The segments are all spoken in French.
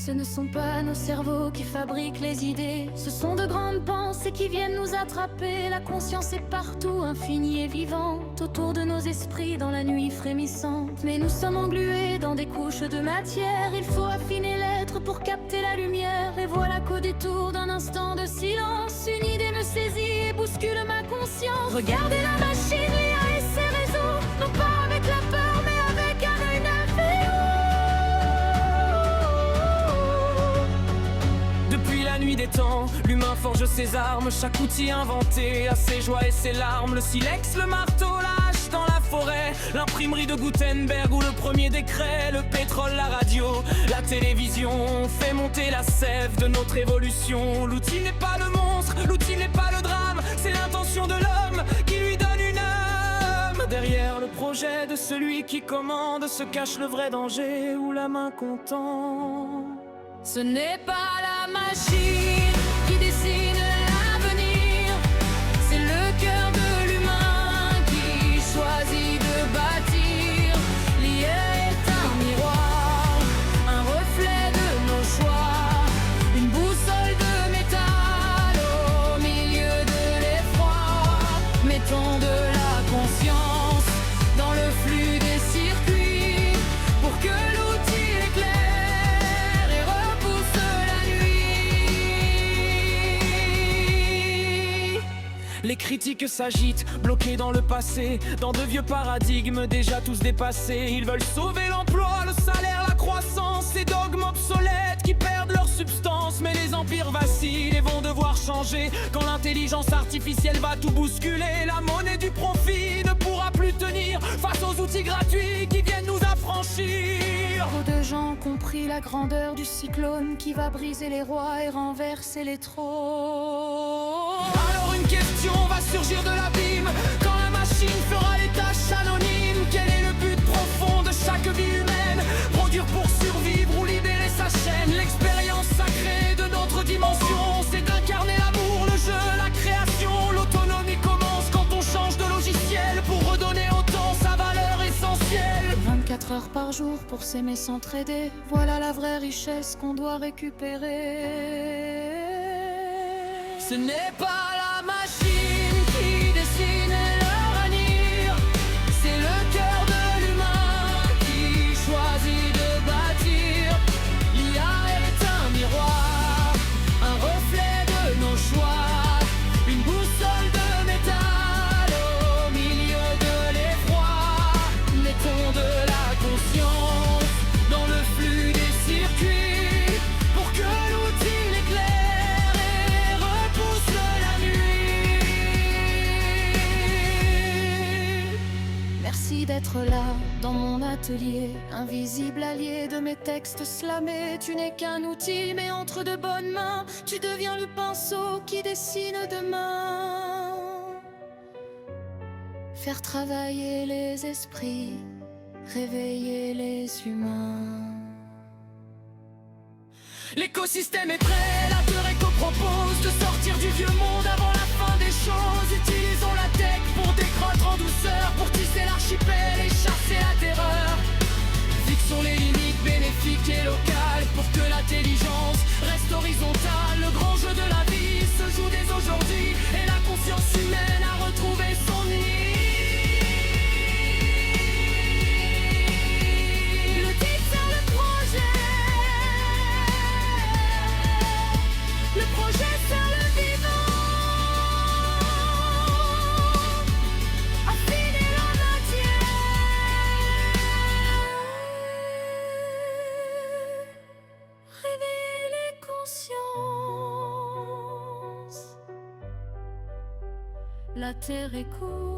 Ce ne sont pas nos cerveaux qui fabriquent les idées, ce sont de grandes pensées qui viennent nous attraper. La conscience est partout, infinie et vivante, autour de nos esprits dans la nuit frémissante. Mais nous sommes englués dans des couches de matière, il faut affiner l'être pour capter la lumière. Et voilà qu'au détour d'un instant de silence, une idée me saisit et bouscule ma conscience. Regardez la machine, l'IA et ses réseaux, non pas avec la peur mais avec un œil neuf et Depuis la nuit des temps, l'humain forge ses armes. Chaque outil inventé a ses joies et ses larmes. Le silex, le marteau, la hache dans la forêt, l'imprimerie de Gutenberg ou le premier décret, le pétrole, la radio, la télévision fait monter la sève de notre évolution. L'outil n'est pas le monstre, l'outil n'est pas le drame, c'est l'intention de l'homme qui lui donne une âme. Derrière le projet de celui qui commande se cache le vrai danger ou la main qu'on tend. ce n'est pas la machine qui dessine l'avenir, c'est le cœur de l'humain qui choisit de bâtir. L'IA est un miroir, un reflet de nos choix, une boussole de métal au milieu de l'effroi. Mettons de la conscience dans le flux des circuits pour que l'outil éclaire et repousse la nuit. Les critiques s'agitent, bloqués dans le passé, dans de vieux paradigmes déjà tous dépassés. Ils veulent sauver l'emploi, le salaire, la croissance, ces dogmes obsolètes qui perdent leur substance. Mais les empires vacillent et vont devoir changer quand l'intelligence artificielle va tout bousculer. La monnaie du profit ne pourra plus tenir face aux outils gratuits qui viennent nous affranchir. Trop de gens ont compris la grandeur du cyclone qui va briser les rois et renverser les trônes. Alors une question va surgir de l'abîme, quand la machine fera les tâches anonymes. Quel est le but profond de chaque vie humaine? Produire pour survivre ou libérer sa chaîne? L'expérience sacrée de notre dimension, c'est d'incarner l'amour, le jeu, la création. L'autonomie commence quand on change de logiciel pour redonner au temps sa valeur essentielle. 24 heures par jour pour s'aimer, s'entraider, voilà la vraie richesse qu'on doit récupérer. Ce n'est pas la machine qui dessine l'avenir, c'est le cœur de l'humain qui choisit de bâtir. L'IA est un miroir, un reflet de nos choix, une boussole de métal au milieu de l'effroi. Mettons de la conscience dans le flux des circuits pour que l'outil l'éclaire et repousse la nuit. Merci d'être là dans mon atelier, invisible allié de mes textes slamés. Tu n'es qu'un outil, mais entre de bonnes mains, tu deviens le pinceau qui dessine demain. Faire travailler les esprits, réveiller les humains. L'écosystème est prêt, la Terre Éco propose de sortir du vieux monde avant la fin des choses. Utilisons la tech pour décroître en douceur, pour tisser l'archipel et chasser la terreur. Fixons les limites bénéfiques et locales pour que l'intelligence reste horizontale. Le grand jeu de la vie se joue dès aujourd'hui et la conscience humaine a retrouvé son nid. Le titre c'est le projet. Le projet c'est le vivant. Affiner la matière. Réveiller les consciences. La terre écoute.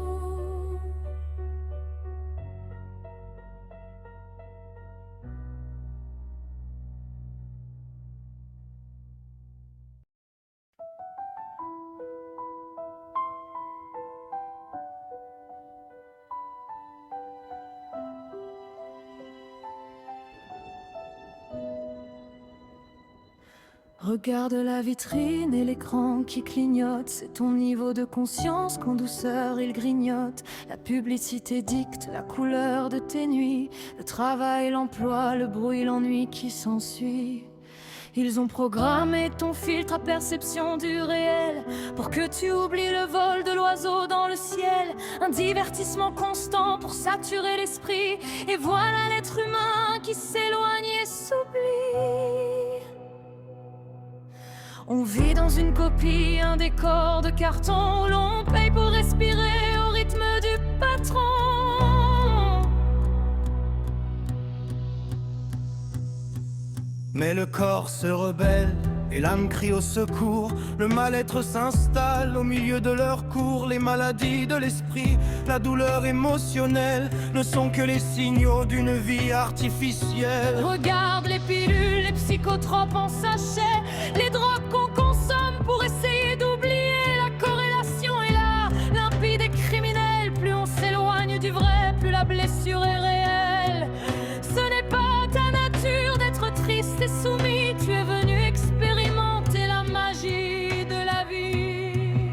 Regarde la vitrine et l'écran qui clignote. C'est ton niveau de conscience qu'en douceur il grignote. La publicité dicte la couleur de tes nuits. Le travail, l'emploi, le bruit, l'ennui qui s'ensuit. Ils ont programmé ton filtre à perception du réel pour que tu oublies le vol de l'oiseau dans le ciel. Un divertissement constant pour saturer l'esprit. Et voilà l'être humain qui s'éloigne et s'oublie. On vit dans une copie, un décor de carton où l'on paye pour respirer au rythme du patron. Mais le corps se rebelle et l'âme crie au secours. Le mal-être s'installe au milieu de leur cours. Les maladies de l'esprit, la douleur émotionnelle ne sont que les signaux d'une vie artificielle. Regarde les pilules, les psychotropes en sachet, les drogues qu'on consomme pour essayer d'oublier. La corrélation est là, limpide et criminelle. Plus on s'éloigne du vrai, plus la blessure est réelle. Ce n'est pas ta nature d'être triste et soumis. Tu es venu expérimenter la magie de la vie.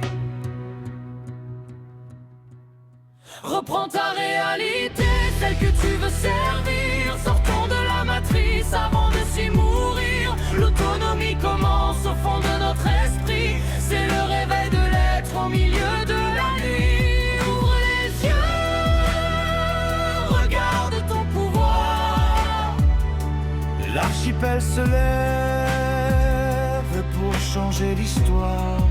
Reprends ta réalité, celle que tu veux servir. Sortons de la matrice avant de s'y mourir. L'autonomie commence au fond de notre esprit. C'est le réveil de l'être au milieu de la nuit. Ouvre les yeux, regarde ton pouvoir. L'archipel se lève pour changer l'histoire.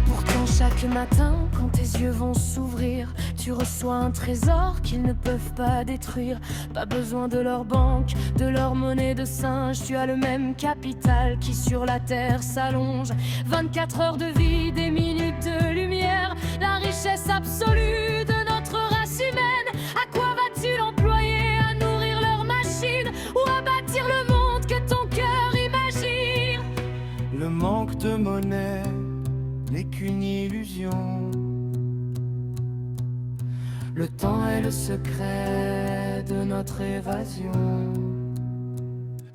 Pourtant chaque matin, quand tes yeux vont s'ouvrir, tu reçois un trésor qu'ils ne peuvent pas détruire. Pas besoin de leur banque, de leur monnaie de singe. Tu as le même capital qui sur la terre s'allonge. 24 heures de vie, des minutes de lumière. La richesse absolue de notre race humaine. À quoi vas-tu l'employer? À nourrir leur machine ou à bâtir le monde que ton cœur imagine? Le manque de monnaie n'est qu'une illusion. Le temps est le secret de notre évasion.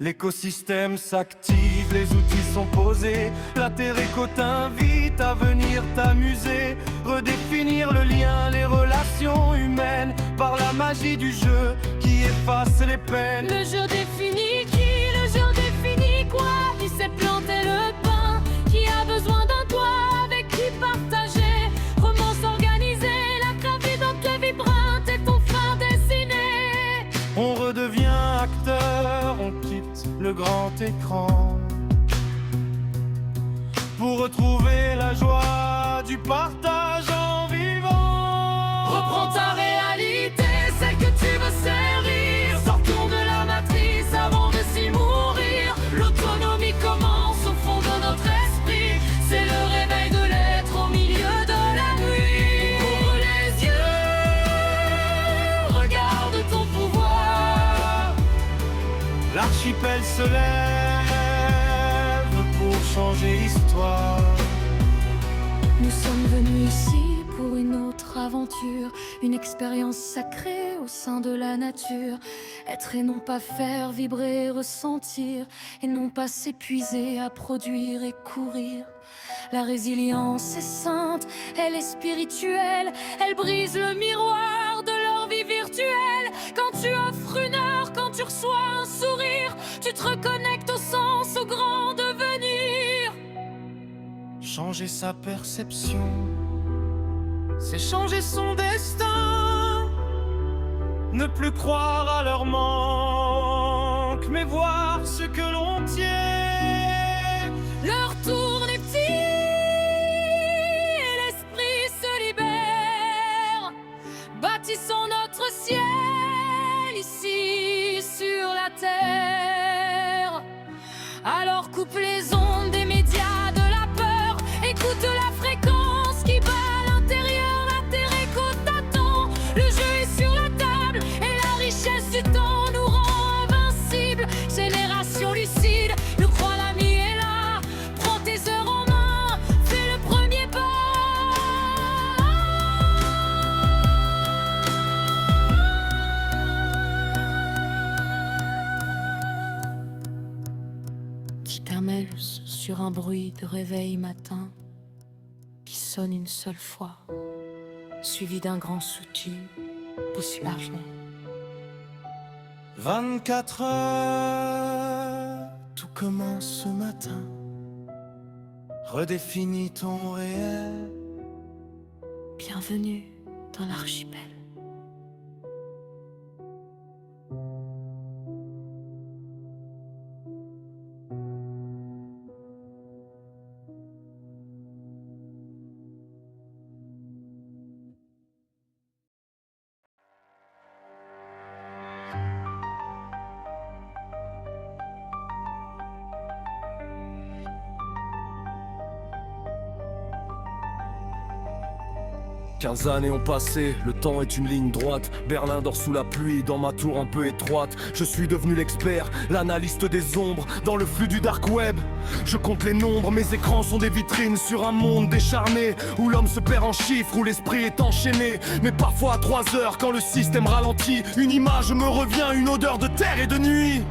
L'écosystème s'active, les outils sont posés. La terre éco t'invite à venir t'amuser. Redéfinir le lien, les relations humaines par la magie du jeu qui efface les peines. Le jeu définit qui? Le jeu définit quoi? Qui sait planter le pain? Qui a besoin d'un toit avec qui partager? Romance organisée, la gravité dans tes vibrantes et ton phare dessiné. On redevient acteur, on quitte le grand écran pour retrouver la joie du partage en vivant. Reprends ta réalité, celle que tu veux servir. Sortons de la matrice avant de s'y mourir. L'autonomie commence au fond de notre esprit. C'est le réveil de l'être au milieu de la nuit. Ouvre les yeux, regarde ton pouvoir. L'archipel se lève pour changer l'histoire. Nous sommes venus ici pour une autre aventure, une expérience sacrée au sein de la nature. Être et non pas faire, vibrer, ressentir, et non pas s'épuiser à produire et courir. La résilience est sainte, elle est spirituelle, elle brise le miroir de leur vie virtuelle. Quand tu offres une heure, quand tu reçois un sourire, tu te reconnectes au sens, au grand devenir. Changer sa perception, c'est changer son destin. Ne plus croire à leur manque, mais voir ce que l'on tient. Leur tourne est petit et l'esprit se libère. Bâtissons notre ciel ici sur la terre. Alors coupe les ondes des médias de la peur. Écoute la fréquence qui bat à l'intérieur. La terre écoute t'attend. Le jeu est sur la table et la richesse du temps nous rend invincibles. Génération lucide, le croix l'ami est là. Prends tes heures en main, fais le premier pas. Titamels sur un bruit de réveil matin qui sonne une seule fois, suivi d'un grand souti poussiéreux. 24 heures, tout recommence ce matin. Redéfinis ton réel. Bienvenue dans l'archipel. Quinze années ont passé, le temps est une ligne droite. Berlin dort sous la pluie, dans ma tour un peu étroite. Je suis devenu l'expert, l'analyste des ombres, dans le flux du dark web. Je compte les nombres, mes écrans sont des vitrines sur un monde décharné, où l'homme se perd en chiffres, où l'esprit est enchaîné. Mais parfois à 3 heures, quand le système ralentit, une image me revient, une odeur de terre et de nuit.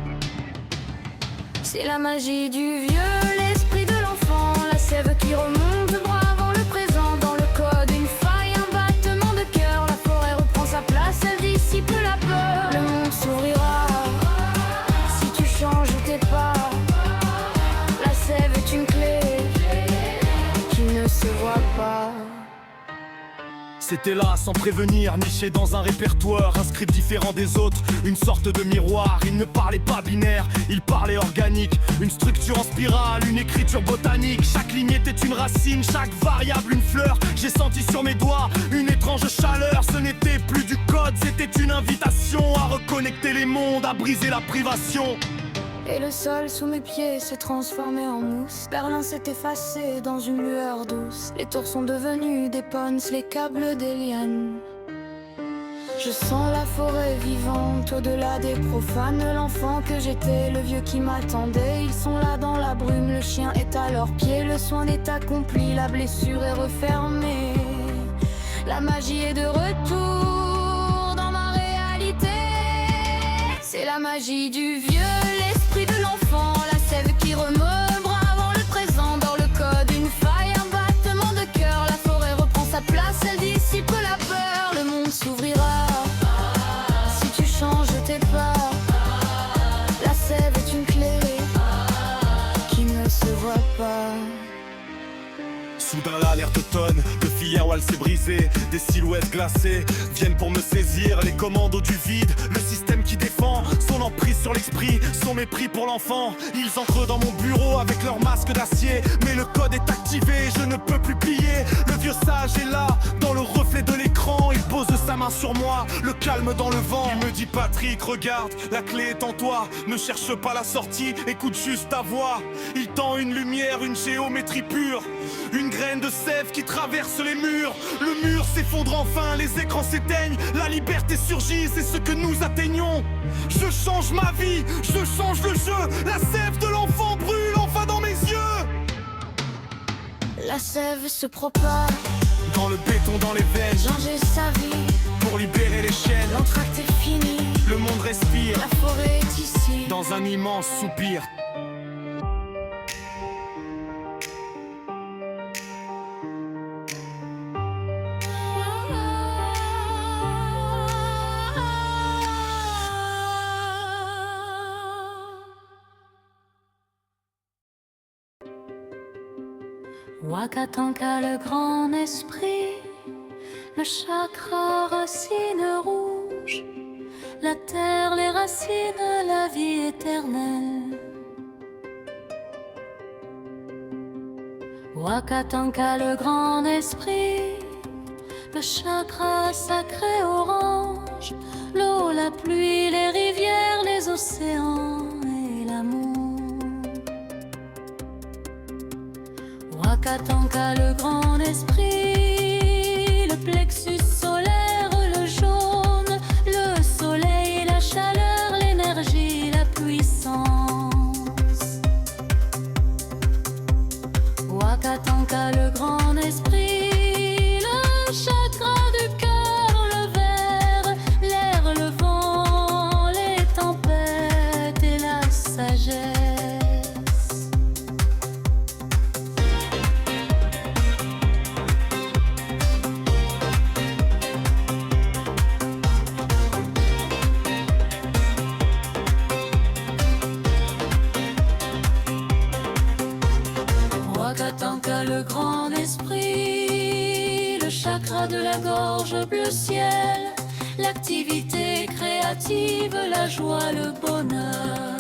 C'est la magie du vieux, l'esprit de l'enfant, la sève qui remonte le bras avant le présent. Dans le code, une faille, un battement de cœur, la forêt reprend sa place, elle dissipe la peur. Le monde sourira si tu changes tes pas. La sève est une clé qui ne se voit pas. C'était là sans prévenir, niché dans un répertoire, un script différent des autres, une sorte de miroir. Il ne parlait pas binaire, il parlait organique, une structure en spirale, une écriture botanique. Chaque ligne était une racine, chaque variable une fleur. J'ai senti sur mes doigts une étrange chaleur. Ce n'était plus du code, c'était une invitation à reconnecter les mondes, à briser la privation. Et le sol sous mes pieds s'est transformé en mousse. Berlin s'est effacé dans une lueur douce. Les tours sont devenus des ponts, les câbles des lianes. Je sens la forêt vivante au-delà des profanes. L'enfant que j'étais, le vieux qui m'attendait. Ils sont là dans la brume, le chien est à leurs pieds. Le soin est accompli, la blessure est refermée. La magie est de retour dans ma réalité. C'est la magie du vieux, l'esprit de l'enfant, la sève qui remeut bras avant le présent. Dans le code, une faille, un battement de cœur, la forêt reprend sa place, elle dissipe la peur. Le monde s'ouvrira si tu changes tes pas. La sève est une clé qui ne se voit pas. Soudain l'alerte tonne, le firewall s'est brisé. Des silhouettes glacées viennent pour me saisir. Les commandos du vide, le système qui défend son emprise sur l'esprit, son mépris pour l'enfant. Ils entrent dans mon bureau avec leur masque d'acier. Mais le code est activé, je ne peux plus plier. Le vieux sage est là, dans le reflet de l'écran. Il pose sa main sur moi, le calme dans le vent. Il me dit Patrick, regarde, la clé est en toi. Ne cherche pas la sortie, écoute juste ta voix. Il tend une lumière, une géométrie pure, une graine de sève qui traverse les murs. Le mur s'effondre enfin, les écrans s'éteignent. La liberté surgit, c'est ce que nous atteignons. Je change ma vie, je change le jeu. La sève de l'enfant brûle enfin dans mes yeux. La sève se propage Dans le béton, dans les veines, changer sa vie. pour libérer les chaînes. L'entracte est fini, Le monde respire la forêt est ici. dans un immense soupir. Wakatanka, le grand esprit, le chakra racine rouge, la terre, les racines, la vie éternelle. Wakatanka, le grand esprit, le chakra sacré orange, l'eau, la pluie, les rivières, les océans et l'amour. Wakatanka, le grand esprit, le plexus solaire, le jaune, le soleil, la chaleur, l'énergie, la puissance. Wakatanka, le grand esprit, le chakra du cœur, le verre, l'air, le vent, les tempêtes et la sagesse. Wakatanka, le grand esprit, le chakra de la gorge, bleu ciel, l'activité créative, la joie, le bonheur.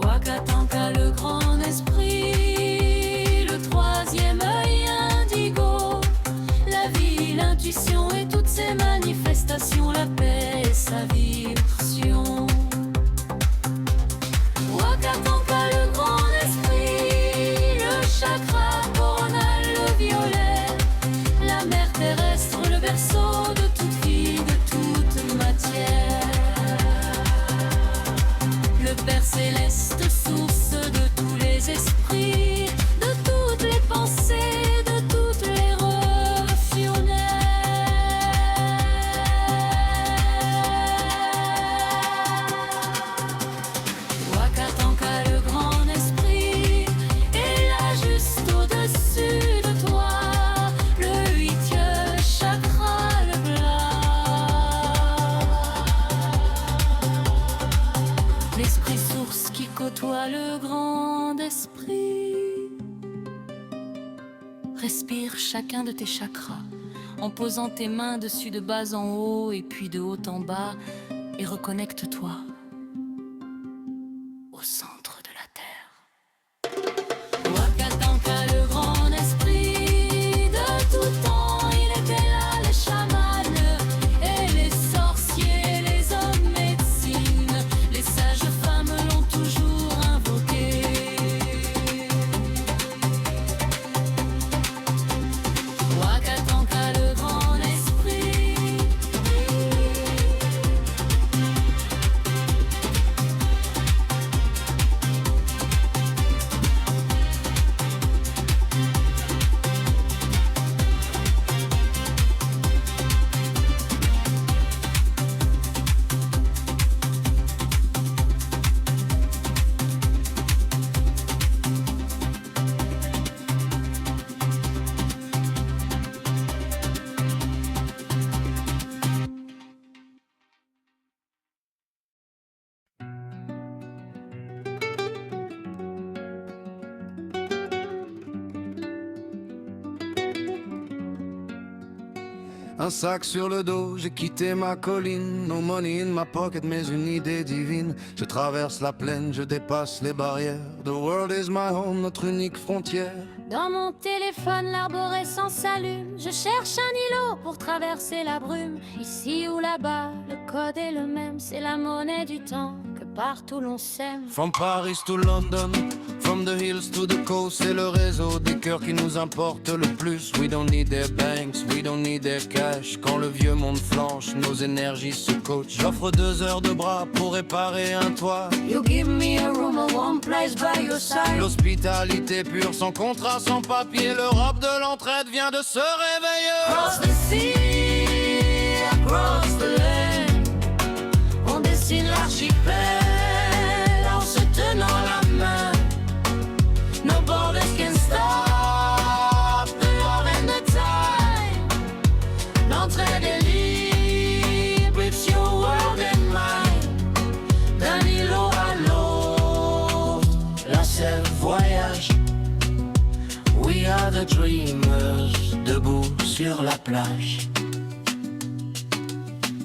Wakatanka, le grand esprit, le troisième œil indigo, la vie, l'intuition et toutes ses manifestations, la paix et sa vibration. Wakatanka, le grand esprit, le chakra coronal, le violet, la mer terrestre, le berceau de toute vie, de toute matière. Le Père céleste, source de tous les esprits, de toutes les pensées, de toutes les révolutionnaires. Wakatanka, le grand esprit, est là juste au-dessus de toi, le huitième chakra, le blanc. L'esprit source qui côtoie le grand esprit. Respire chacun de tes chakras en posant tes mains dessus de bas en haut et puis de haut en bas et reconnecte-toi au centre de la terre. Wakatanka, le grand esprit, de tout temps il était là, les chamans et les sorciers, les hommes médecine, les sages femmes l'ont toujours invoqué. Wakatanka, le grand esprit. Un sac sur le dos, j'ai quitté ma colline. No money in my pocket, mais une idée divine. Je traverse la plaine, je dépasse les barrières. The world is my home, notre unique frontière. Dans mon téléphone, l'arborescence s'allume. Je cherche un îlot pour traverser la brume. Ici ou là-bas, le code est le même. C'est la monnaie du temps que partout l'on sème. From Paris to London, from the hills to the coast, c'est le réseau des cœurs qui nous importe le plus. We don't need their banks, we don't need their cash. Quand le vieux monde flanche, nos énergies se coachent. J'offre 2 heures de bras pour réparer un toit. You give me a room, a warm place by your side. L'hospitalité pure, sans contrat, sans papier. L'Europe de l'entraide vient de se réveiller. Across the sea, across the land, on dessine l'archipel en se tenant la main. No borders can stop the love and the time. L'entraide est libre, it's your world and mine. D'un îlot à l'autre, la sève voyage. We are the dreamers, debout sur la plage.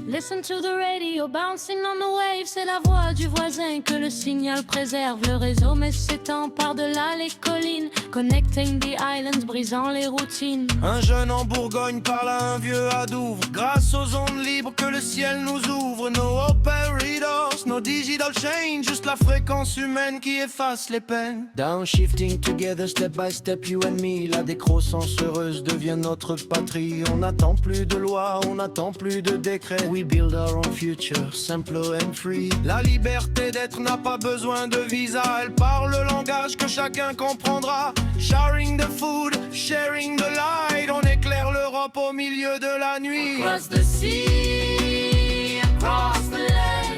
Listen to the radio, bouncing on the waves. C'est la voix du voisin que le signal préserve. Le réseau mais s'étend par-delà les collines, connecting the islands, brisant les routines. Un jeune en Bourgogne parle à un vieux à Douvres. Grâce aux ondes libres que le ciel nous ouvre. No operators, no digital change, juste la fréquence humaine qui efface les peines. Downshifting together, step by step, you and me. La décroissance heureuse devient notre patrie. On n'attend plus de loi, on n'attend plus de décret. We build our own future, simple and free. La liberté d'être n'a pas besoin de visa. Elle parle le langage que chacun comprendra. Sharing the food, sharing the light. On éclaire l'Europe au milieu de la nuit. Across the sea, across the land,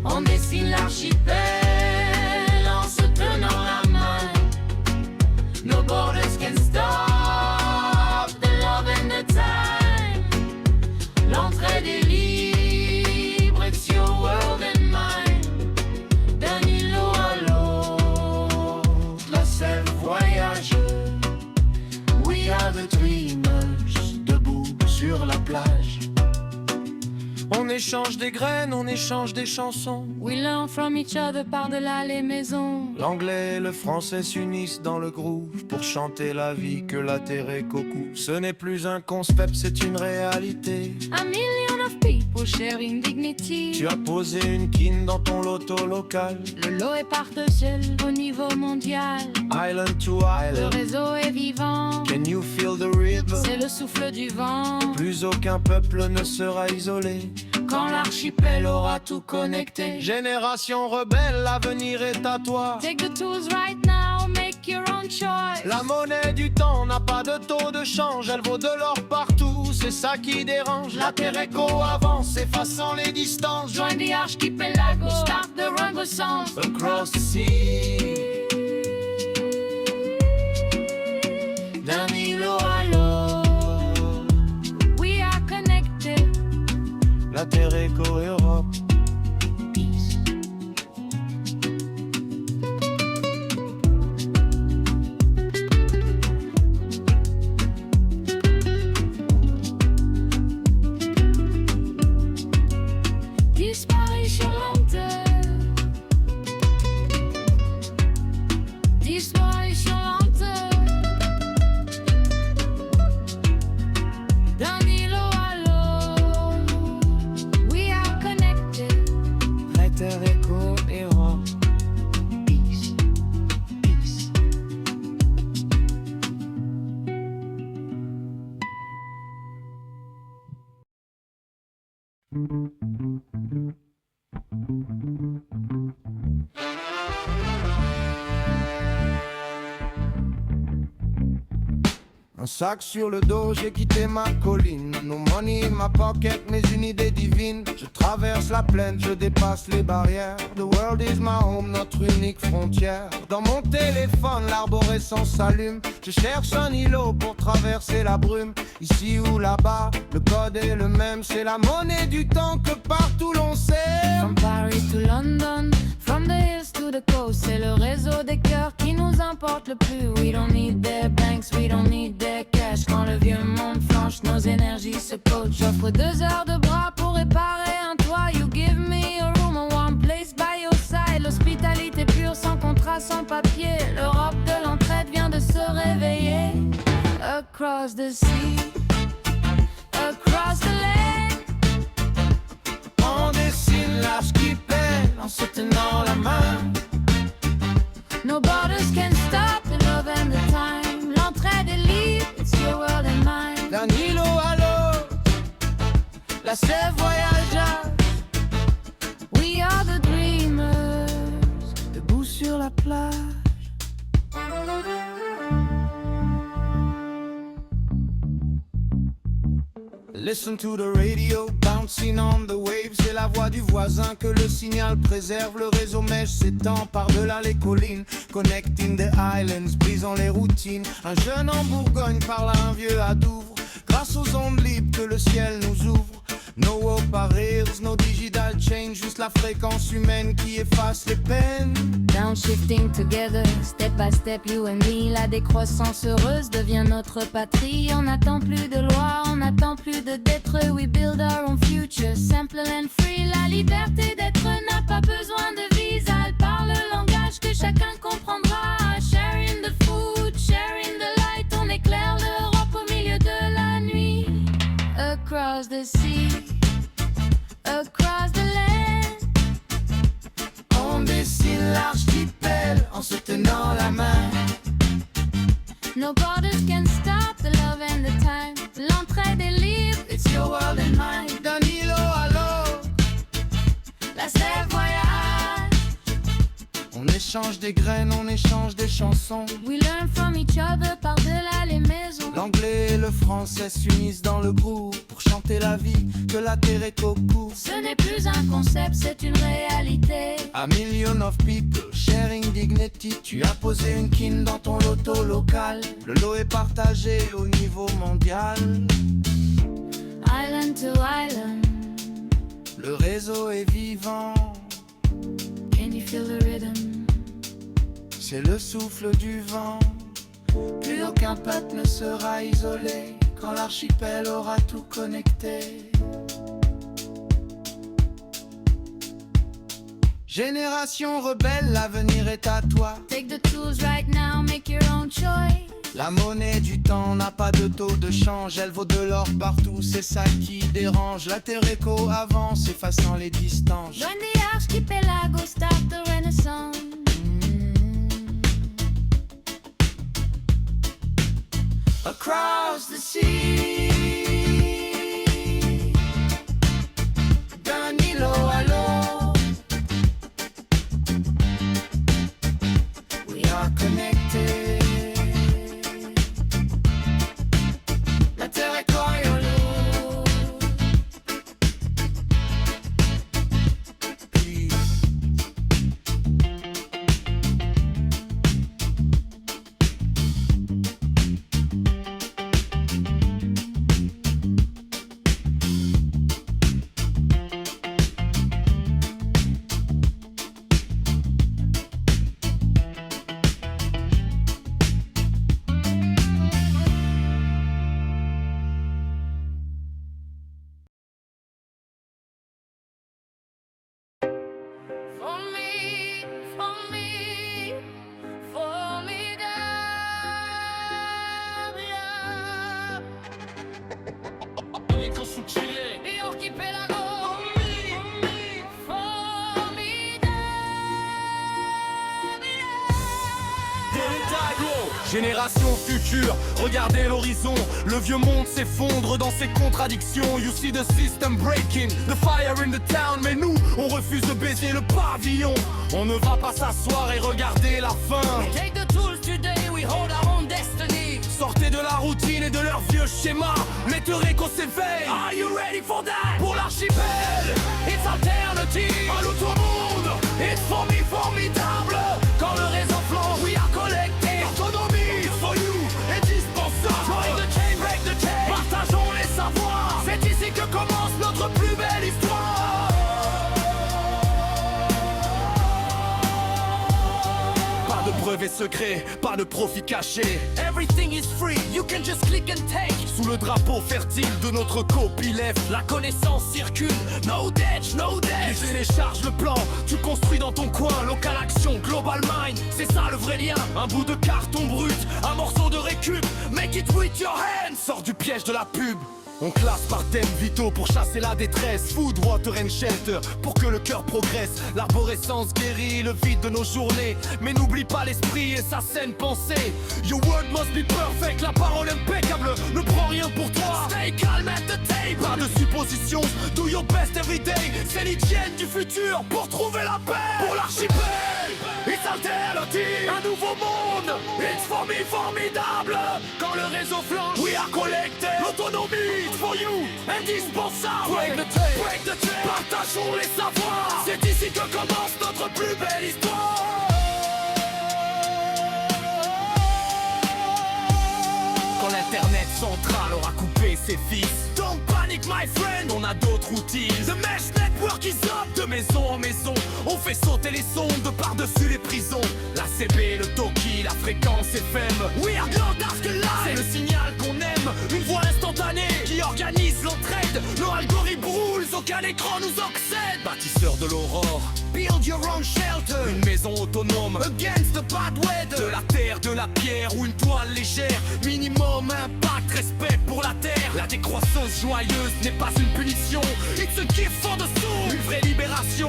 on dessine l'archipel en se tenant la main. No borders can stop the love and the time. L'entraide est libre, it's your world and mine. D'un îlot à l'autre. échange des graines, on échange des chansons. We learn from each other par-delà les maisons. L'anglais et le français s'unissent dans le groove pour chanter la vie que la terre est coco. Ce n'est plus un concept, c'est une réalité. A million of people sharing dignity. Tu as posé une quine dans ton loto local. Le lot est partagé au niveau mondial. Island to Le island, réseau est vivant. can you feel the rhythm? C'est le souffle du vent. Plus aucun peuple ne sera isolé Quand l'archipel aura tout connecté. Génération rebelle, l'avenir est à toi. Take the tools right now, make your own choice. La monnaie du temps n'a pas de taux de change, elle vaut de l'or partout, c'est ça qui dérange. La terre écho avance, effaçant les distances. Join the archipelago, start the renaissance. Across the sea, d'un îlot à l'autre, We are connected. la terre écho Europe. Peace. Disparition lente. Disparition lente. D'un îlot à l'autre. We are connected. La terre écho Europe. Peace. Peace. Un sac sur le dos, j'ai quitté ma colline. No money in my pocket, mais une idée divine. Je traverse la plaine, je dépasse les barrières. The world is my home, notre unique frontière. Dans mon téléphone, l'arborescence s'allume. Je cherche un îlot pour traverser la brume. Ici ou là-bas, le code est le même. C'est la monnaie du temps que partout l'on sait. From Paris to London, from the hills to the coast, c'est le réseau des cœurs qui nous importe le plus. We don't need their banks, we don't need their cash. Quand le vieux monde flanche, nos énergies se coachent. J'offre 2 heures de bras pour réparer un toit. You give me a room, a warm place by your side. L'hospitalité pure, sans contrat, sans papier. L'Europe de l'entraide vient de se réveiller. Across the sea, across the land. On dessine l'archipel en se tenant la main. No borders can stop the love and the time. L'entraide est libre, it's your world and mine. D'un îlot à l'autre, la sève voyagea. We are the dreamers, Debout sur la plage. Listen to the radio, bouncing on the waves. C'est la voix du voisin que le signal préserve. Le réseau mèche s'étend par-delà les collines. Connecting the islands, brisant les routines. Un jeune en Bourgogne parle à un vieux à Douvres. Grâce aux ondes libres que le ciel nous ouvre. No hope arrears, no digital change. Juste la fréquence humaine qui efface les peines. downshifting together, step by step, you and me. La décroissance heureuse devient notre patrie. On n'attend plus de loi, on n'attend plus de d'être. We build our own future, simple and free. La liberté d'être n'a pas besoin de visa. Elle parle le langage que chacun comprendra. Sharing the food, sharing the light. On éclaire l'Europe au milieu de la nuit. Across the sea, across the land. On dessine l'archipel en se tenant la main. No borders can stop the love and the time. L'entraide est libre, it's your world and mine. D'un îlot à l'autre, La sève voyage. on échange des graines, on échange des chansons. We learn from each other par-delà les maisons. L'anglais et le français s'unissent dans le groupe pour chanter la vie, que la terre est au cou. Ce n'est plus un concept, c'est une réalité. A million of people sharing dignity. Tu as posé une quine dans ton loto local. Le lot est partagé au niveau mondial. Island to island, Le réseau est vivant. can you feel the rhythm? C'est le souffle du vent. Plus aucun peuple ne sera isolé quand l'archipel aura tout connecté. Génération rebelle, l'avenir est à toi. Take the tools right now, make your own choice. La monnaie du temps n'a pas de taux de change. Elle vaut de l'or partout, c'est ça qui dérange. La terre écho avance, effaçant les distances. Join the archipelago, start the renaissance. Across the sea, d'un îlot à l'autre, we are connected. La terre est Coriolo. Peace. Et archipelago, Génération future, regardez l'horizon. Le vieux monde s'effondre dans ses contradictions. You see the system breaking, the fire in the town. Mais nous, on refuse de baiser le pavillon. On ne va pas s'asseoir et regarder la fin. take the tools today, we hold our own destiny. Sortez de la routine et de leurs vieux schémas. Mettez qu'on s'éveille. Are you ready for that? Pour l'archipel, It's alternative, un autre monde. it's formidable. Quand le réseau flanche, we are collected. Autonomie, for you, indispensable. Break the chain, break the chain. Partageons les savoirs. C'est ici que commence notre plus belle histoire. Pas de brevets secrets, pas de profit caché. Everything is free, you can just click and take. Sous le drapeau fertile de notre copyleft, La connaissance circule, no dead, no tu dead. télécharges le plan, tu construis dans ton coin. Local action, global mind, c'est ça le vrai lien. Un bout de carton brut, un morceau de récup. Make it with your hands. Sors du piège de la pub. On classe par thèmes vitaux pour chasser la détresse. Food, water and shelter pour que le cœur progresse. L'arborescence guérit le vide de nos journées. Mais n'oublie pas l'esprit et sa saine pensée. Your word must be perfect, la parole impeccable. Ne prends rien pour toi. Stay calm at the table. Pas de suppositions, do your best every day. C'est l'hygiène du futur pour trouver la paix. Pour l'archipel, it's alternative. Un nouveau monde, it's for me, formidable. Quand le réseau flanche, We are collected, l'autonomie, it's for you, indispensable. break the chain. Break the chain. Partageons les savoirs. C'est ici que commence notre plus belle histoire. Quand l'internet central aura coupé ses fils, don't panic my friend, on a d'autres outils. The mesh network is up, de maison en maison. On fait sauter les sondes de par-dessus les prisons. La CB, le Toki, la fréquence FM. We are Grand Arc Live, c'est le signal qu'on aime. Une voix instantanée qui organise l'entraide. Nos algorithmes roulent, aucun écran nous accède. Bâtisseur de l'aurore, build your own shelter. Une maison autonome, against the bad weather. De la terre, de la pierre ou une toile légère. Minimum impact, respect pour la terre. La décroissance joyeuse n'est pas une punition. It's a gift for the soul. Une vraie libération.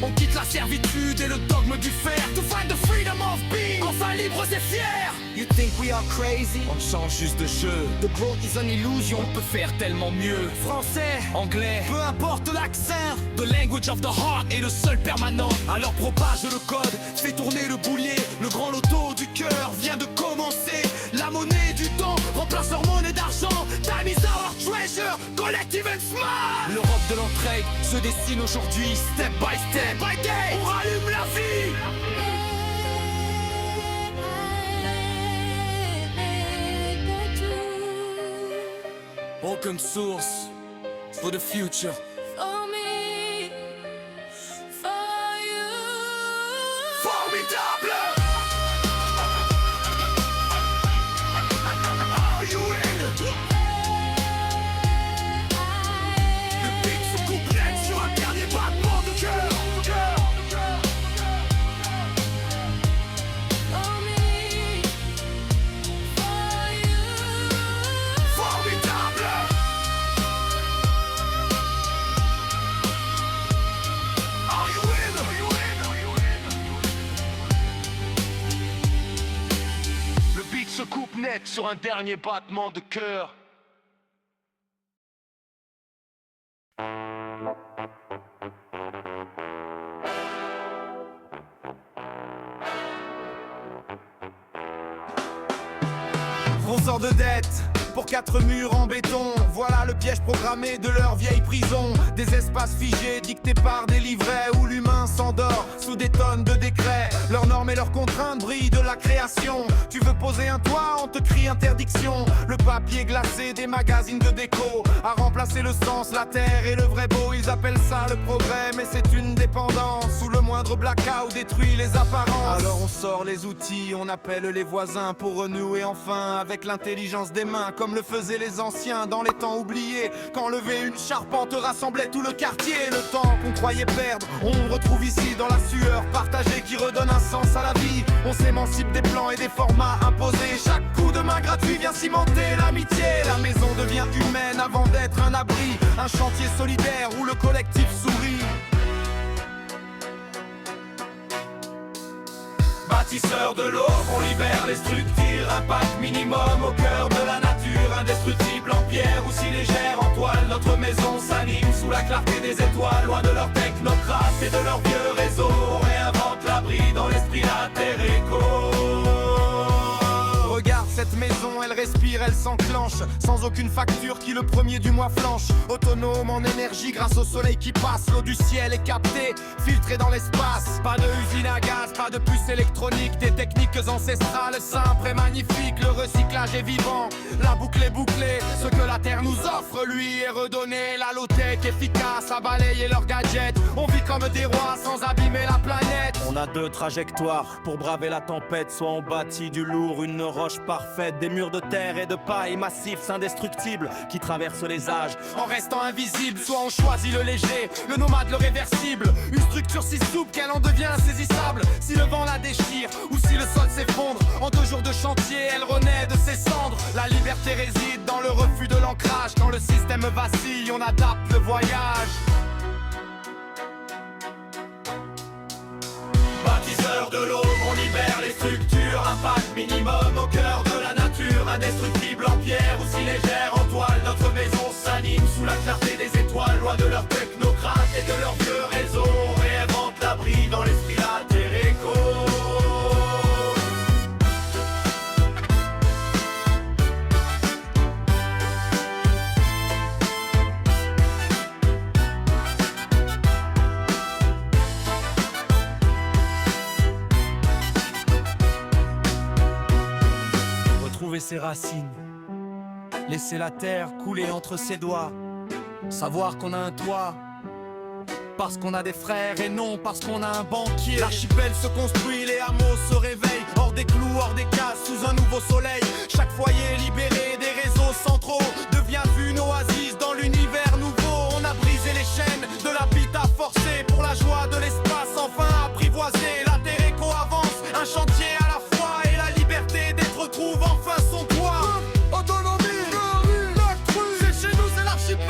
On quitte la servitude et le dogme du fer. To find the freedom of being. Enfin libres et fiers. You think we are crazy? On change juste de jeu. The growth is an illusion. On peut faire tellement mieux. Français, Anglais, peu importe l'accent. the language of the heart est le seul permanent. Alors propage le code, fais tourner le boulier. Le grand loto du cœur vient de commencer. La monnaie du temps remplace leur monnaie d'argent. Time is our treasure, collective and smart. L'Europe de l'entraide se dessine aujourd'hui, step by step. By day, on rallume la vie. Open source for the future. For me, for you. Formidable. Are you in? Le beat se complète sur un dernier battement de cœur. net sur un dernier battement de cœur. Fonceurs de dette pour 4 murs en béton. Voilà le piège programmé de leur vieille prison. Des espaces figés dictés par des livrets où l'humain s'endort sous des tonnes de décrets. Leurs normes et leurs contraintes brillent de la création. Tu veux poser un toit, on te crie interdiction. Le papier glacé des magazines de déco a remplacé le sens, la terre et le vrai beau. Ils appellent ça le progrès, mais c'est une dépendance. Sous le moindre blackout détruit les apparences. Alors on sort les outils, on appelle les voisins pour renouer enfin avec l'intelligence des mains, comme le faisaient les anciens dans les temps oubliés. Quand lever une charpente rassemblait tout le quartier. Le temps qu'on croyait perdre, on retrouve ici dans la sueur partagée qui redonne un sens à la vie. On s'émancipe des plans et des formats imposés. Chaque coup de main gratuit vient cimenter l'amitié. La maison devient humaine avant d'être un abri. Un chantier solidaire où le collectif sourit. Bâtisseurs de l'eau, on libère les structures. Impact minimum au cœur de la nature. Indestructible en pierre ou si légère en toile. Notre maison s'anime sous la clarté des étoiles. Loin de leurs technocrates et de leurs vieux réseaux. On réinvente l'abri dans l'esprit, la terre écho. Regarde cette maison, elle respire, elle s'enclenche. Sans aucune facture qui le premier du mois flanche. Autonome en énergie grâce au soleil qui passe. L'eau du ciel est captée, filtrée dans l'espace. Pas de usine à gaz, pas de puces électroniques. Des techniques ancestrales simples et magnifiques. Le recyclage est vivant, la boucle est bouclée. Ce que la terre nous offre, lui, est redonné. La low-tech efficace à balayer leurs gadgets. On vit comme des rois sans abîmer la planète. On a 2 trajectoires pour braver la tempête. Soit on bâtit du lourd, une roche parfaite. Des murs de terre et de paille massifs, indestructibles, qui traversent les âges en restant invisibles. Soit on choisit le léger, le nomade, le réversible. Une structure si souple qu'elle en devient insaisissable. Si le vent la déchire ou si le sol s'effondre, en 2 jours de chantier, elle renaît de ses cendres. La liberté réside dans le refus de l'ancrage. Quand le système vacille, on adapte le voyage. Bâtisseurs de l'eau, on libère les structures. Impact minimum au cœur de la nature. Indestructible en pierre ou si légère en toile. Notre maison s'anime sous la clarté des étoiles. Loin de leurs technocrates et de leurs vieux réseaux. On réinvente l'abri dans l'esprit, la terre écho. Retrouver ses racines, laisser la terre couler entre ses doigts. Savoir qu'on a un toit, parce qu'on a des frères et non parce qu'on a un banquier. L'archipel se construit, les hameaux se réveillent. Hors des clous, hors des cases, sous un nouveau soleil. Chaque foyer libéré des réseaux centraux devient une oasis dans l'univers nouveau. On a brisé les chaînes de l'habitat forcé pour la joie de l'espace enfin apprivoisé. La terre écho avance, un chantier à la fois et la liberté d'être retrouve enfin son toit. Autonomie, c'est chez nous, c'est l'archipel.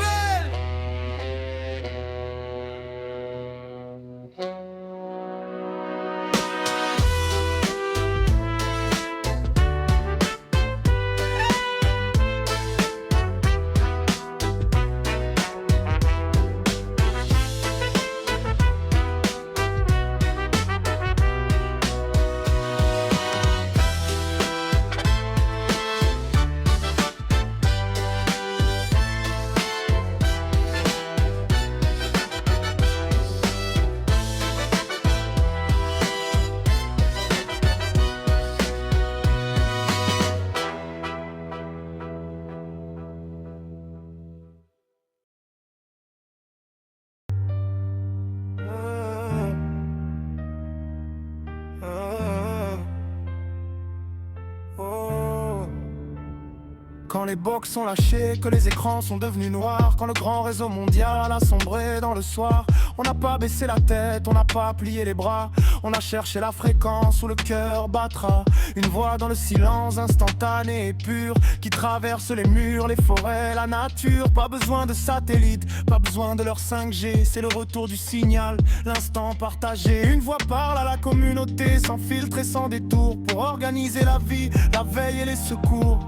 Quand les box sont lâchés, que les écrans sont devenus noirs, quand le grand réseau mondial a sombré dans le soir, on n'a pas baissé la tête, on n'a pas plié les bras, on a cherché la fréquence où le cœur battra. Une voix dans le silence instantané et pur, qui traverse les murs, les forêts, la nature. Pas besoin de satellites, pas besoin de leur 5G, c'est le retour du signal, l'instant partagé. Une voix parle à la communauté sans filtre et sans détour pour organiser la vie, la veille et les secours.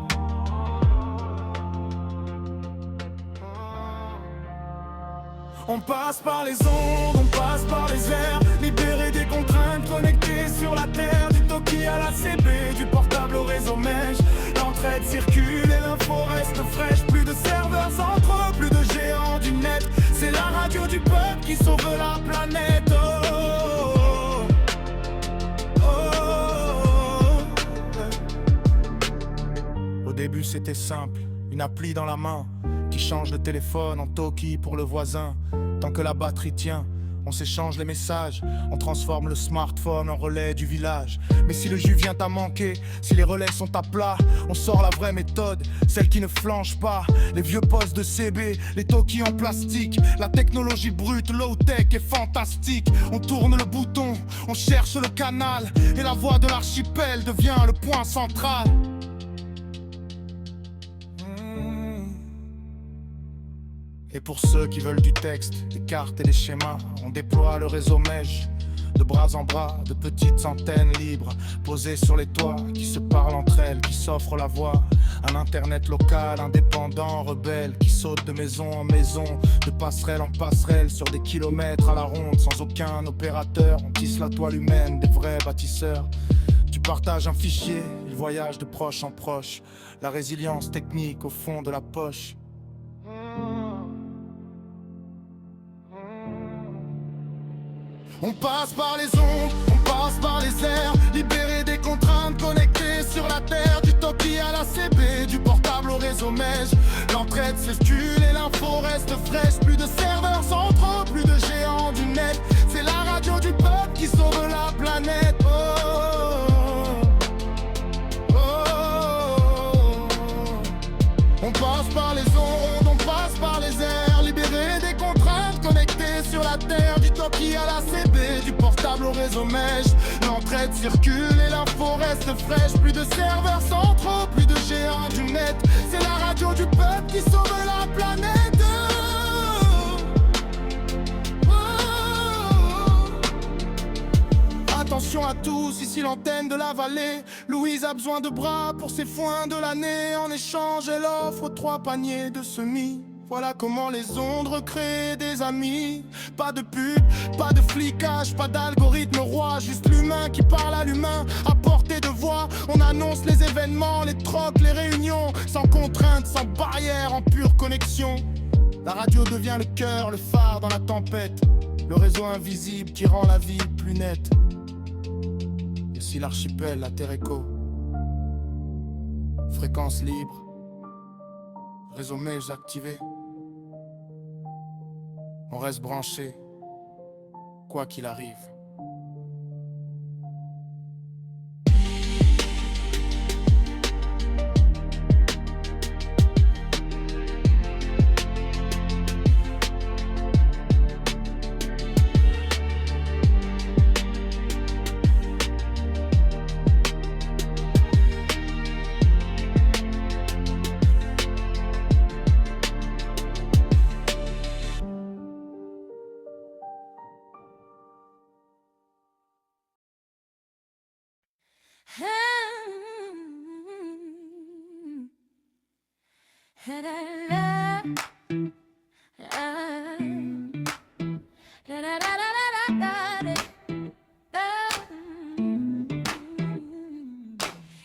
On passe par les ondes, on passe par les airs, libérés des contraintes, connectés sur la terre. Du Toki à la CB, du portable au réseau mèche. L'entraide circule et l'info reste fraîche. Plus de serveurs entre eux, plus de géants du net. C'est la radio du peuple qui sauve la planète. Oh, oh, oh. Au début c'était simple, une appli dans la main qui change le téléphone en Toki pour le voisin. Tant que la batterie tient, on s'échange les messages, on transforme le smartphone en relais du village. Mais si le jus vient à manquer, si les relais sont à plat, on sort la vraie méthode, celle qui ne flanche pas. Les vieux postes de CB, les Toki en plastique, la technologie brute, low-tech est fantastique. On tourne le bouton, on cherche le canal, et la voix de l'archipel devient le point central. Et pour ceux qui veulent du texte, des cartes et des schémas, on déploie le réseau Mège. De bras en bras, de petites antennes libres posées sur les toits, qui se parlent entre elles, qui s'offrent la voix. Un internet local, indépendant, rebelle, qui saute de maison en maison, de passerelle en passerelle, sur des kilomètres à la ronde, sans aucun opérateur. On tisse la toile humaine des vrais bâtisseurs. Tu partages un fichier, il voyage de proche en proche, la résilience technique au fond de la poche. On passe par les ondes, on passe par les airs, libérés des contraintes, connectés sur la terre. Du Toki à la CB, du portable au réseau Mège. L'entraide circule et l'info reste fraîche. Plus de serveurs centraux, plus de géants du net. C'est la radio du peuple qui sauve la planète. Oh, oh, oh. On passe par les ondes, on passe par les airs, libérés des contraintes, connectés sur la terre. Du Toki à la CB, du portable au réseau Mèche. L'entraide circule et l'info reste fraîche. Plus de serveurs centraux, plus de géants du net. C'est la radio du peuple qui sauve la planète. Oh, oh. Attention à tous, ici l'antenne de la vallée. Louise a besoin de bras pour ses foins de l'année. En échange, elle offre 3 paniers de semis. Voilà comment les ondes recréent des amis. Pas de pub, pas de flicage, pas d'algorithme roi. Juste l'humain qui parle à l'humain, à portée de voix. On annonce les événements, les trocs, les réunions. Sans contrainte, sans barrière, en pure connexion. La radio devient le cœur, le phare dans la tempête. Le réseau invisible qui rend la vie plus nette. Et si l'archipel, la Terre Éco, fréquence libre, réseau Mège activé. On reste branché, quoi qu'il arrive.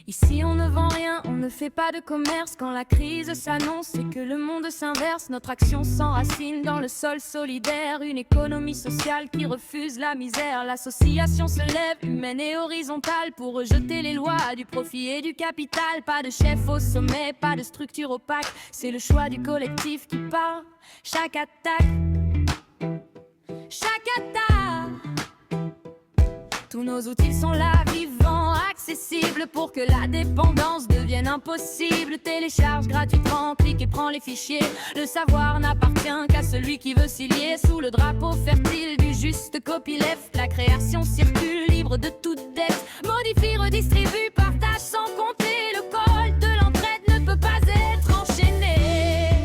Ici on ne vend rien, on ne fait pas de commerce. Quand la crise s'annonce, c'est que le monde s'inverse. Notre action s'enracine dans le sol solidaire. Une économie sociale qui refuse la misère. L'association se lève, humaine et horizontale, pour rejeter les lois du profit et du capital. Pas de chef au sommet, pas de structure opaque. C'est le choix du collectif qui part. Chaque attaque, tous nos outils sont là, vivants, accessibles, pour que la dépendance devienne impossible. Télécharge gratuitement, clique et prends les fichiers. Le savoir n'appartient qu'à celui qui veut s'y lier. Sous le drapeau fertile du juste copyleft, la création circule, libre de toute dette. Modifie, redistribue, partage sans compter. Le col de l'entraide ne peut pas être enchaîné.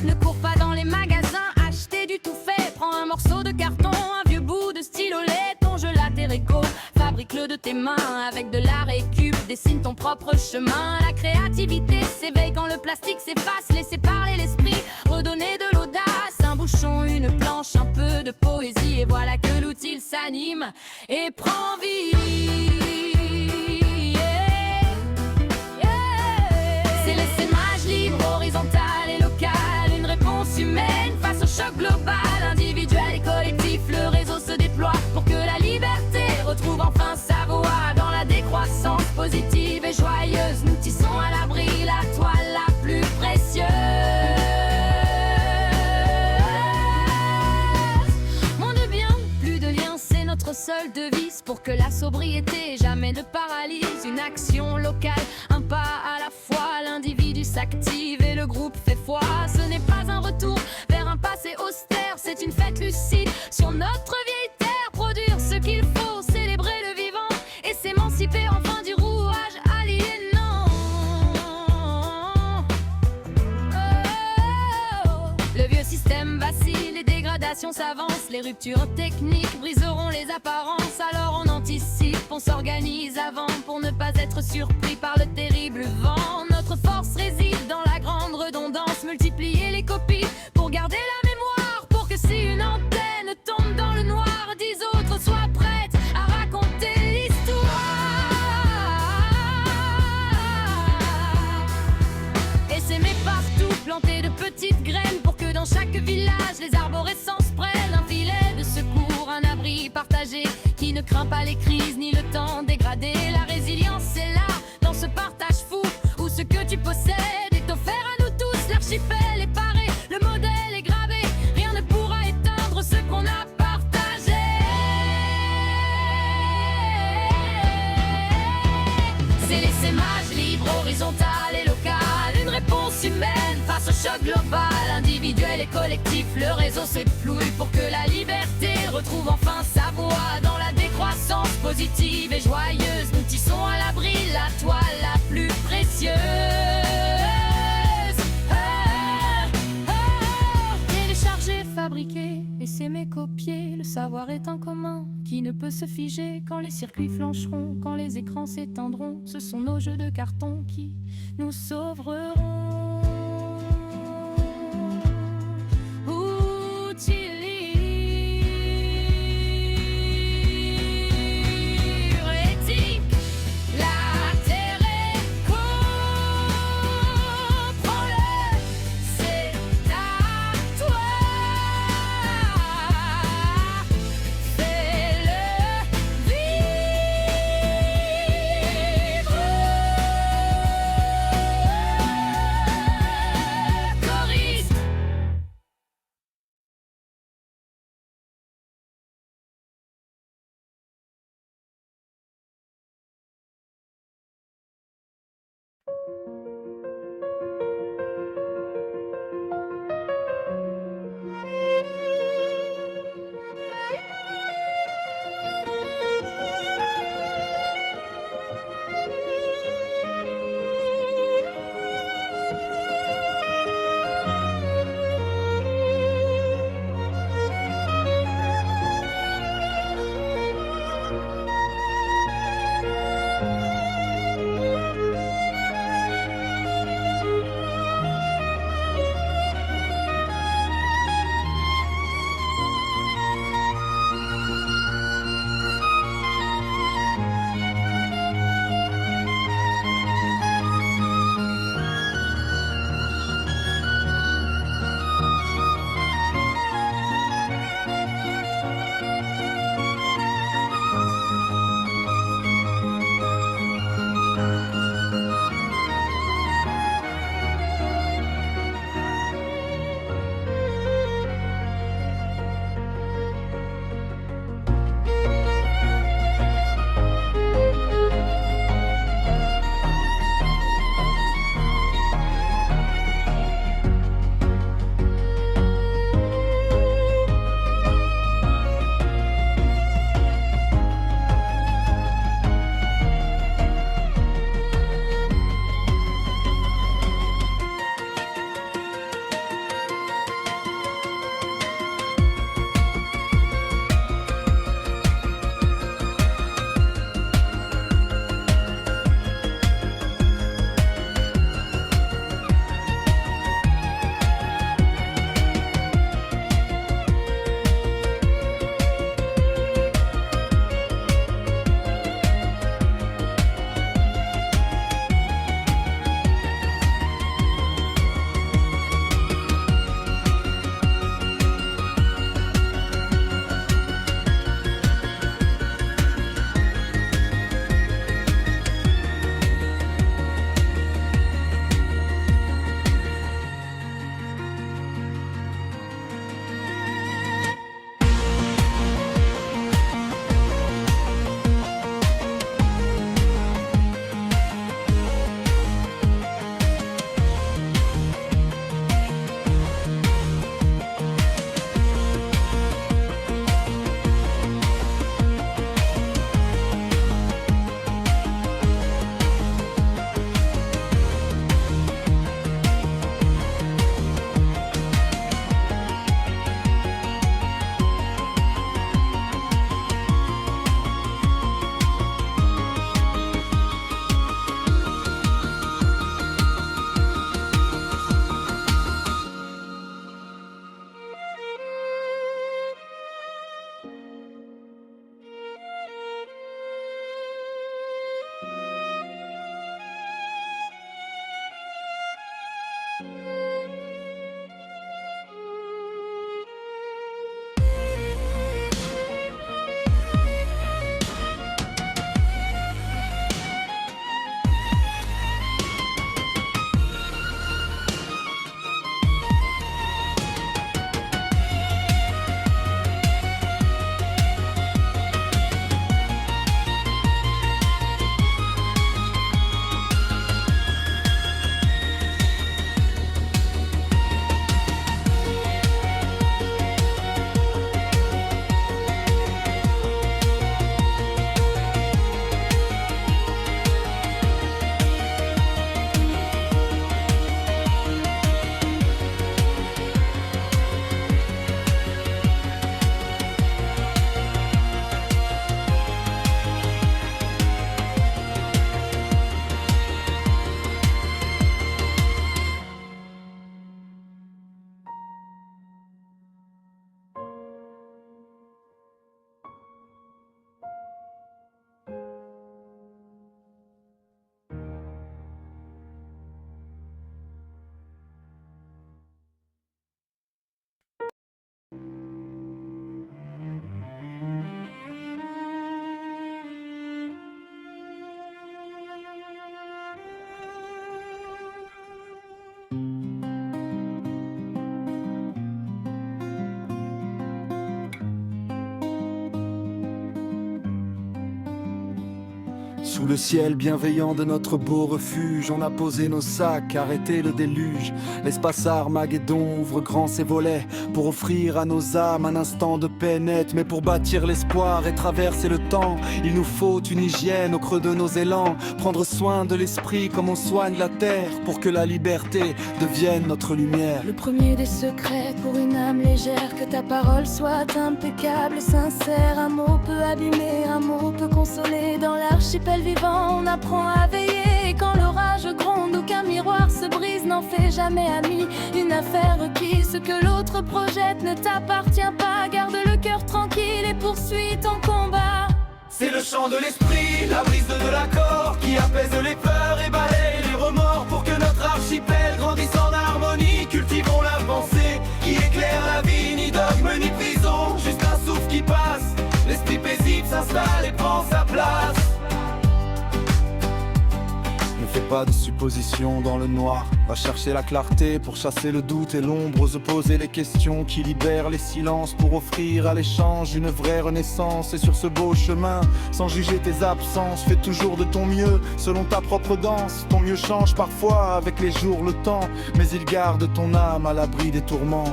Ne cours pas dans les magasins, acheter du tout fait. Prends un morceau de carton, un vieux bout de stylo, laiton, je la terreco. Fabrique-le de tes mains avec de la récup. Dessine ton propre chemin. La créativité s'éveille quand le plastique s'efface. Laissez parler l'esprit, redonner de l'audace. Un bouchon, une planche, un peu de poésie. Et voilà que l'outil s'anime et prend vie. C'est l'essaimage libre, horizontal et local. Une réponse humaine face au choc global. Individuel et collectif, le réseau se déploie pour que la liberté retrouve enfin sa voix. Dans la décroissance positive et joyeuse, nous tissons à l'abri la toile la plus précieuse. Moins de biens, plus de liens, c'est notre seule devise. Pour que la sobriété jamais ne paralyse. Une action locale, un pas à la fois. L'individu s'active et le groupe fait foi. Ce n'est pas un retour vers un passé austère. C'est une fête lucide sur notre vieille terre. Produire ce qu'il faut, célébrer le vivant et s'émanciper enfin du rouage aliénant. Le vieux système vacille, les dégradations s'avancent. Les ruptures techniques briseront les apparences. Alors on anticipe, on s'organise avant pour ne pas être surpris par le terrible vent. Notre force réside dans la grande redondance. Multiplier les copies pour garder la mémoire. Pour que si une antenne tombe dans le noir, 10 autres soient prêtes à raconter l'histoire. Et s'aimer partout, planter de petites graines pour que dans chaque village les arborescences prennent un filet de secours, un abri partagé qui ne craint pas les crises ni le temps dégradé. La résilience est là dans ce partage fou où ce que tu possèdes est offert à nous tous. L'archipel est paré, le modèle est gravé, rien ne pourra éteindre ce qu'on a partagé. C'est l'essaimage libre, horizontal et local. Une réponse humaine face au choc global. Individuel et collectif, le réseau s'éplouille pour que la liberté retrouve enfin sa voix. Dans la décroissance positive et joyeuse, nous tissons à l'abri la toile la plus précieuse. Télécharger, fabriquer, essaimer, copier. Le savoir est un commun qui ne peut se figer. Quand les circuits flancheront, quand les écrans s'éteindront, ce sont nos jeux de carton qui nous sauveront. Sous le ciel bienveillant de notre beau refuge, on a posé nos sacs, arrêté le déluge. L'espace Armageddon ouvre grand ses volets pour offrir à nos âmes un instant de paix nette. Mais pour bâtir l'espoir et traverser le temps, il nous faut une hygiène au creux de nos élans. Prendre soin de l'esprit comme on soigne la terre, pour que la liberté devienne notre lumière. Le premier des secrets pour une âme légère, que ta parole soit impeccable, sincère. Un mot peut abîmer, un mot peut consoler. Dans l'archipel vivant, on apprend à veiller. Et quand l'orage gronde ou qu'un miroir se brise, n'en fais jamais ami une affaire requise. Ce que l'autre projette ne t'appartient pas. Garde le cœur tranquille et poursuis ton combat. C'est le chant de l'esprit, la brise de l'accord qui apaise les peurs et balaye les remords pour que notre archipel grandisse en harmonie. Cultivons la pensée qui éclaire la vie, ni dogme ni prison, juste un souffle qui passe. L'esprit paisible s'installe et prend sa place. Ne fais pas de suppositions dans le noir. Va chercher la clarté pour chasser le doute et l'ombre. Ose poser les questions qui libèrent les silences pour offrir à l'échange une vraie renaissance. Et sur ce beau chemin, sans juger tes absences, fais toujours de ton mieux selon ta propre danse. Ton mieux change parfois avec les jours, le temps, mais il garde ton âme à l'abri des tourments.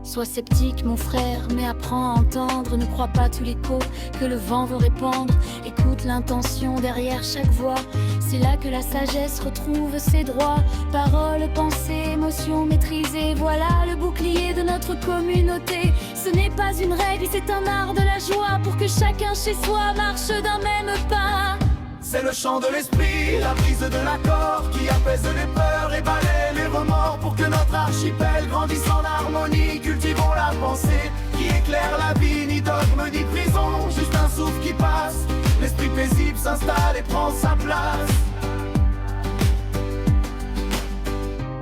Sois sceptique mon frère, mais apprends à entendre. Ne crois pas tout l'écho que le vent veut répandre. Écoute l'intention derrière chaque voix. C'est là que la sagesse retrouve ses droits. Paroles, pensées, émotions maîtrisées. Voilà le bouclier de notre communauté. Ce n'est pas une règle, c'est un art de la joie. Pour que chacun chez soi marche d'un même pas. C'est le chant de l'esprit, la brise de l'accord qui apaise les peurs et balaye les remords pour que notre archipel grandisse en harmonie. Cultivons la pensée qui éclaire la vie, ni dogme ni prison, juste un souffle qui passe. L'esprit paisible s'installe et prend sa place.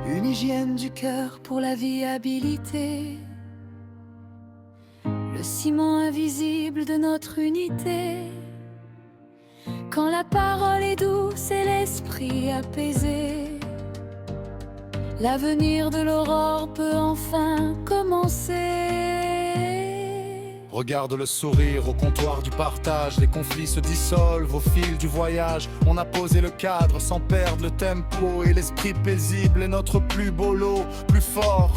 Une hygiène du cœur pour la viabilité, le ciment invisible de notre unité. Quand la parole est douce et l'esprit apaisé, l'avenir de l'aurore peut enfin commencer. Regarde le sourire au comptoir du partage. Les conflits se dissolvent au fil du voyage. On a posé le cadre sans perdre le tempo. Et l'esprit paisible est notre plus beau lot. Plus fort,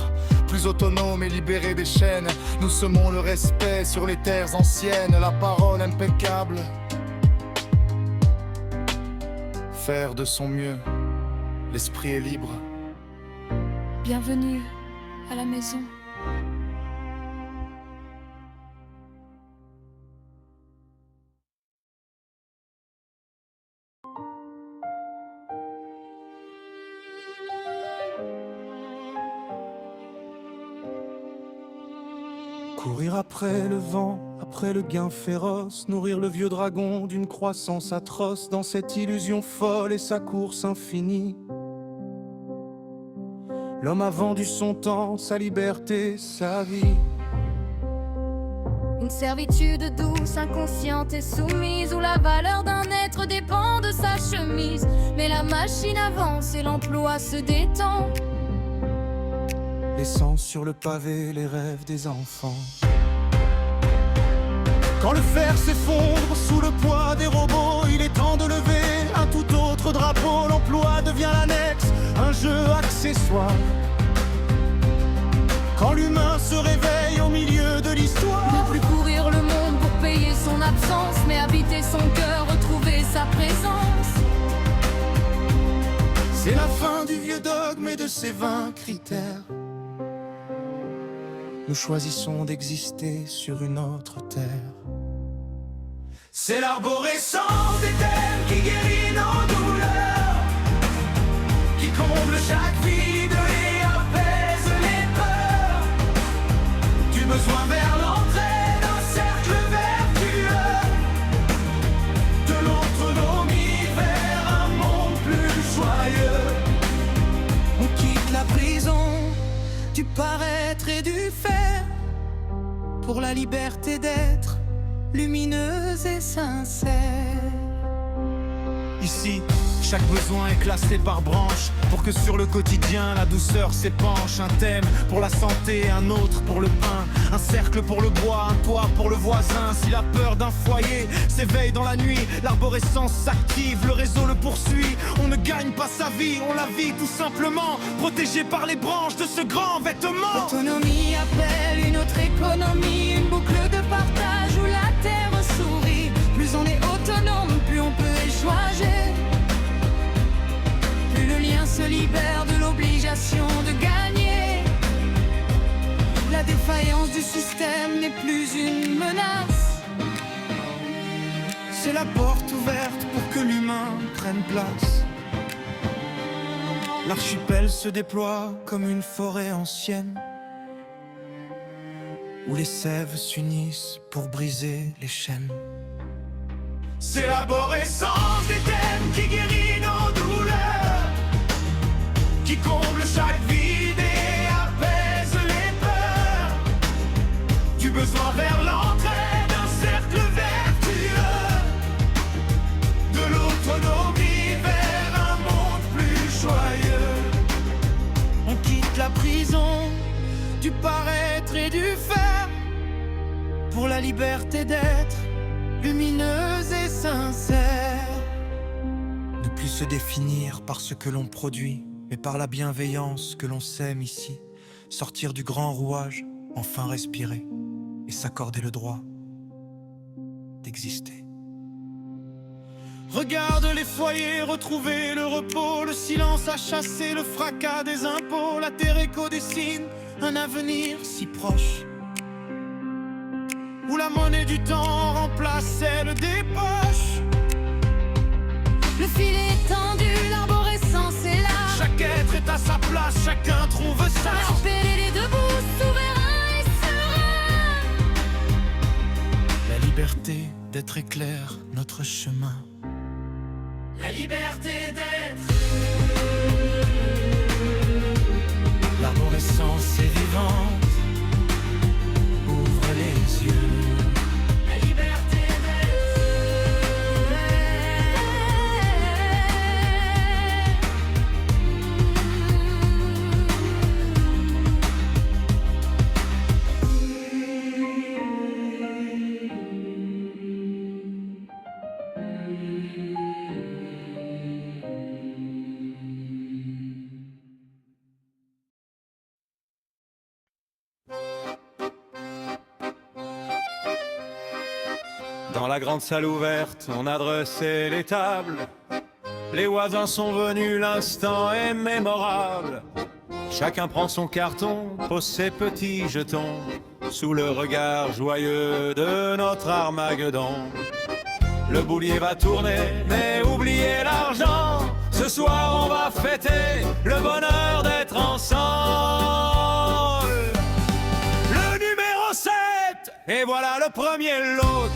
plus autonome et libéré des chaînes. Nous semons le respect sur les terres anciennes. La parole impeccable, faire de son mieux, l'esprit est libre. Bienvenue à la maison. Courir après le vent, après le gain féroce, nourrir le vieux dragon d'une croissance atroce dans cette illusion folle et sa course infinie. L'homme a vendu son temps, sa liberté, sa vie. Une servitude douce, inconsciente et soumise, où la valeur d'un être dépend de sa chemise. Mais la machine avance et l'emploi se détend, laissant sur le pavé les rêves des enfants. Quand le fer s'effondre sous le poids des robots, il est temps de lever un tout autre drapeau. L'emploi devient l'annexe, un jeu accessoire. Quand l'humain se réveille au milieu de l'histoire, ne plus courir le monde pour payer son absence, mais habiter son cœur, retrouver sa présence. C'est la fin du vieux dogme et de ses 20 critères. Nous choisissons d'exister sur une autre terre. C'est l'arborescence des thèmes qui guérit nos douleurs, qui comble chaque vide et apaise les peurs. Du besoin vers l'entrée d'un cercle vertueux, de l'autonomie vers un monde plus joyeux. On quitte la prison du paraître et du faire pour la liberté d'être lumineuse et sincère. Ici, chaque besoin est classé par branche pour que sur le quotidien la douceur s'épanche. Un thème pour la santé, un autre pour le pain, un cercle pour le bois, un toit pour le voisin. Si la peur d'un foyer s'éveille dans la nuit, l'arborescence s'active, le réseau le poursuit. On ne gagne pas sa vie, on la vit tout simplement, protégé par les branches de ce grand vêtement. L'autonomie appelle une autre économie, une boucle de partage où la terre sourit. Plus on est autonome, plus on peut échoir. Plus le lien se libère de l'obligation de gagner. La défaillance du système n'est plus une menace. C'est la porte ouverte pour que l'humain prenne place. L'archipel se déploie comme une forêt ancienne, où les sèves s'unissent pour briser les chaînes. C'est l'arborescence des thèmes qui guérit nos douleurs, qui comble chaque vide et apaise les peurs. Du besoin vers l'entraide, un cercle vertueux, de l'autonomie vers un monde plus joyeux. On quitte la prison du paraître et du faire, pour la liberté d'être lumineuse et sincère. Ne plus se définir par ce que l'on produit, mais par la bienveillance que l'on sème ici. Sortir du grand rouage, enfin respirer et s'accorder le droit d'exister. Regarde les foyers retrouver le repos, le silence a chassé le fracas des impôts. La terre écho dessine un avenir si proche, où la monnaie du temps remplace celle des poches. Le fil est tendu, l'arborescence est là. Chaque être est à sa place, chacun trouve sa. L'archipel est debout, souverain et serein. La liberté d'être éclaire notre chemin. La liberté d'être. L'arborescence est vivante, ouvre les yeux. La liberté Dans la grande salle ouverte, on a dressé les tables. Les voisins sont venus, l'instant est mémorable. Chacun prend son carton, pose ses petits jetons, sous le regard joyeux de notre Armageddon. Le boulier va tourner, mais oubliez l'argent. Ce soir on va fêter le bonheur d'être ensemble. Le numéro 7, et voilà le premier lot.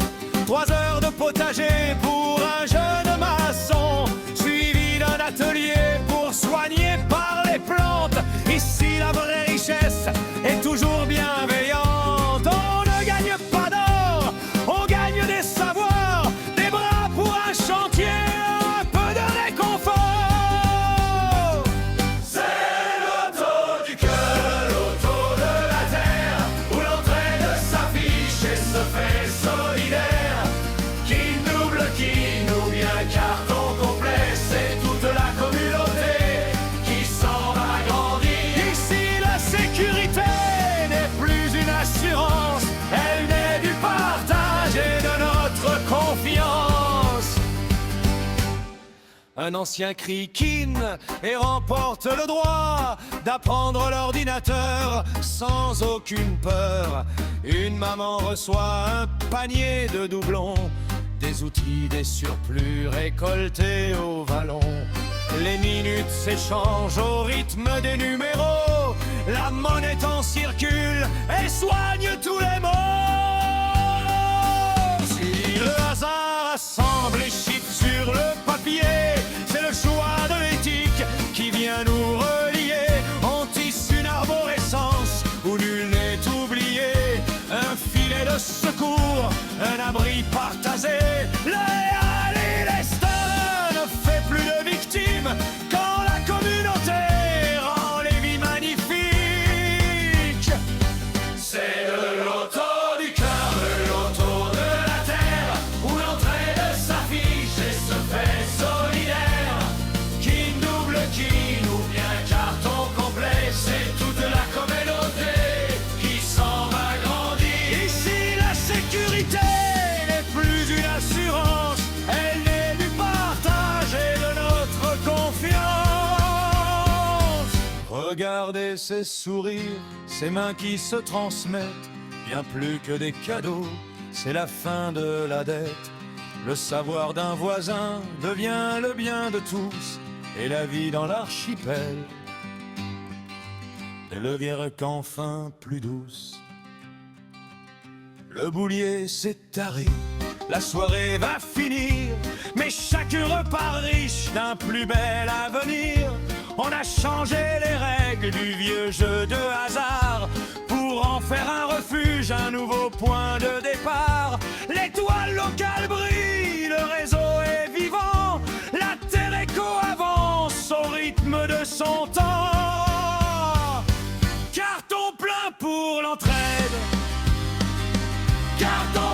3 heures de potager pour un jeune maçon, suivi d'un atelier pour soigner par les plantes. Ici la vraie richesse est toujours bienveillante. On ne gagne pas d'or, on gagne des savoirs, des bras pour un chantier, un peu de réconfort. C'est l'auto du cœur, l'auto de la terre, où l'entraide s'affiche et se fait solidaire. Qui nous vient carton complet, c'est toute la communauté qui s'en va grandir. Ici la sécurité n'est plus une assurance, elle naît du partage et de notre confiance. Un ancien crie kin et remporte le droit d'apprendre l'ordinateur sans aucune peur. Une maman reçoit un panier de doublons, des outils, des surplus récoltés au vallon. Les minutes s'échangent au rythme des numéros. La monnaie en circule et soigne tous les maux. Si le hasard assemble les chiffres sur le papier, c'est le choix de l'éthique qui vient nous relier. On tisse une arborescence où nul n'est oublié. Un filet de secours, un abri partagé. Le Réal et l'Estin ne fait plus de victimes quand la communauté rend les vies magnifiques. C'est de l'auto du cœur, de l'auto Regardez ces sourires, ces mains qui se transmettent, bien plus que des cadeaux, c'est la fin de la dette. Le savoir d'un voisin devient le bien de tous, et la vie dans l'archipel ne devient qu'enfin plus douce. Le boulier s'est taré, la soirée va finir, mais chacun repart riche d'un plus bel avenir. On a changé les règles du vieux jeu de hasard pour en faire un refuge, un nouveau point de départ. L'étoile locale brille, le réseau est vivant, la terre écho avance au rythme de son temps. Carton plein pour l'entraide, carton